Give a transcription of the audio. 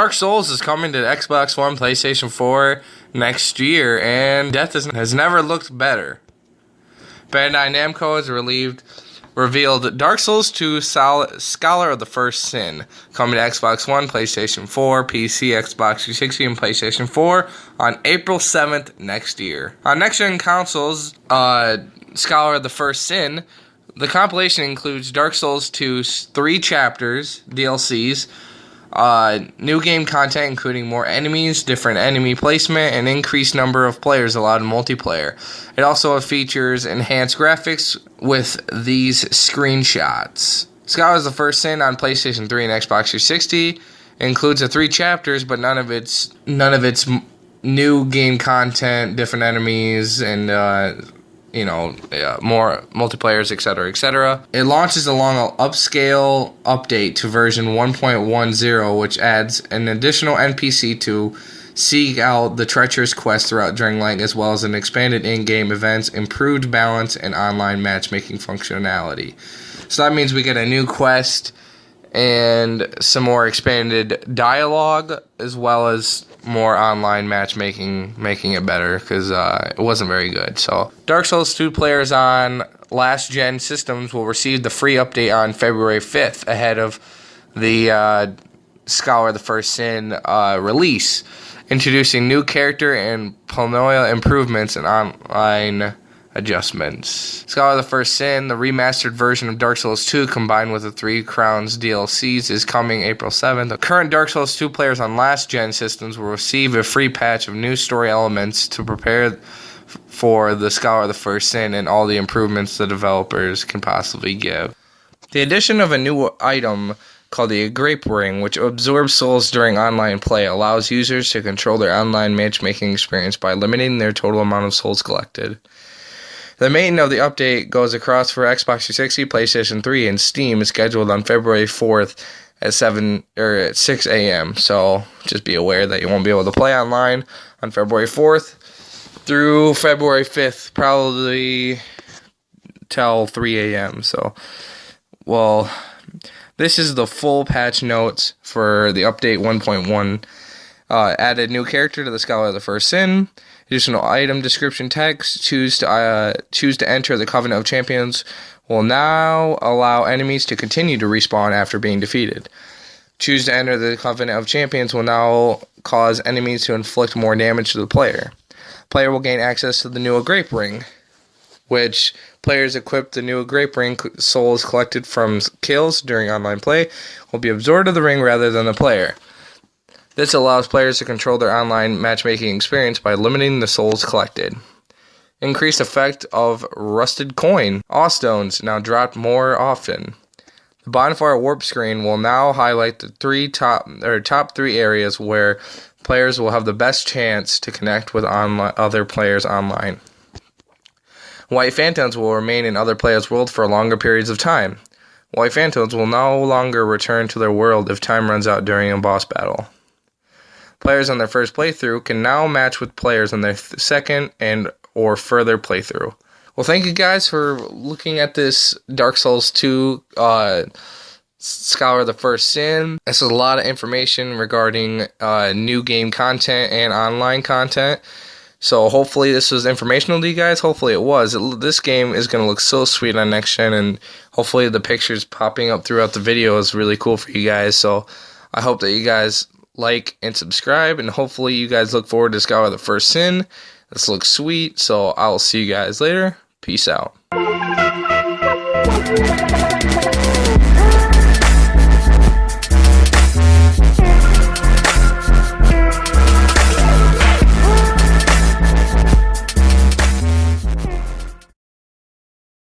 Dark Souls is coming to Xbox One, PlayStation 4 next year, and death has never looked better. Bandi Namco has revealed Dark Souls 2 Scholar of the First Sin, coming to Xbox One, PlayStation 4, PC, Xbox 360, and PlayStation 4 on April 7th next year. On next-gen consoles, Scholar of the First Sin, the compilation includes Dark Souls 2's 3 chapters, DLCs, new game content including more enemies, different enemy placement, and increased number of players allowed in multiplayer. It also features enhanced graphics with these screenshots. Scholar of the First Sin on PlayStation 3 and Xbox 360 includes the 3 chapters, but none of its new game content, different enemies, and more multiplayers, etc., etc. It launches along an upscale update to version 1.10, which adds an additional NPC to seek out the treacherous quest throughout Drangleic, as well as an expanded in-game events, improved balance, and online matchmaking functionality. So that means we get a new quest and some more expanded dialogue, as well as more online matchmaking, making it better, because it wasn't very good. So Dark Souls 2 players on last-gen systems will receive the free update on February 5th, ahead of the Scholar of the First Sin release, introducing new character and planoia improvements and online adjustments. Scholar of the First Sin, the remastered version of Dark Souls 2 combined with the 3 Crowns DLCs, is coming April 7th. The current Dark Souls 2 players on last-gen systems will receive a free patch of new story elements to prepare for the Scholar of the First Sin and all the improvements the developers can possibly give. The addition of a new item called the Grape Ring, which absorbs souls during online play, allows users to control their online matchmaking experience by limiting their total amount of souls collected. The main of the update goes across for Xbox 360, PlayStation 3, and Steam, is scheduled on February 4th at 6 a.m. So just be aware that you won't be able to play online on February 4th through February 5th, probably till 3 a.m. So, well, this is the full patch notes for the update 1.1. Added new character to the Scholar of the First Sin. Additional item description text. Choose to enter the Covenant of Champions will now allow enemies to continue to respawn after being defeated. Choose to enter the Covenant of Champions will now cause enemies to inflict more damage to the player. Player will gain access to the new Grape Ring, which players equip the new Grape Ring souls collected from kills during online play will be absorbed to the ring rather than the player. This allows players to control their online matchmaking experience by limiting the souls collected. Increased effect of rusted coin. Awe stones now dropped more often. The bonfire warp screen will now highlight the top 3 areas where players will have the best chance to connect with other players online. White phantoms will remain in other players' world for longer periods of time. White phantoms will no longer return to their world if time runs out during a boss battle. Players on their first playthrough can now match with players on their second and or further playthrough. Well, thank you guys for looking at this Dark Souls 2 Scholar of the First Sin. This is a lot of information regarding new game content and online content. So hopefully this was informational to you guys. Hopefully it was. This game is going to look so sweet on next gen, and hopefully the pictures popping up throughout the video is really cool for you guys. So I hope that you guys like and subscribe, and hopefully you guys look forward to Scholar of the First Sin. This looks sweet, so I'll see you guys later. Peace out.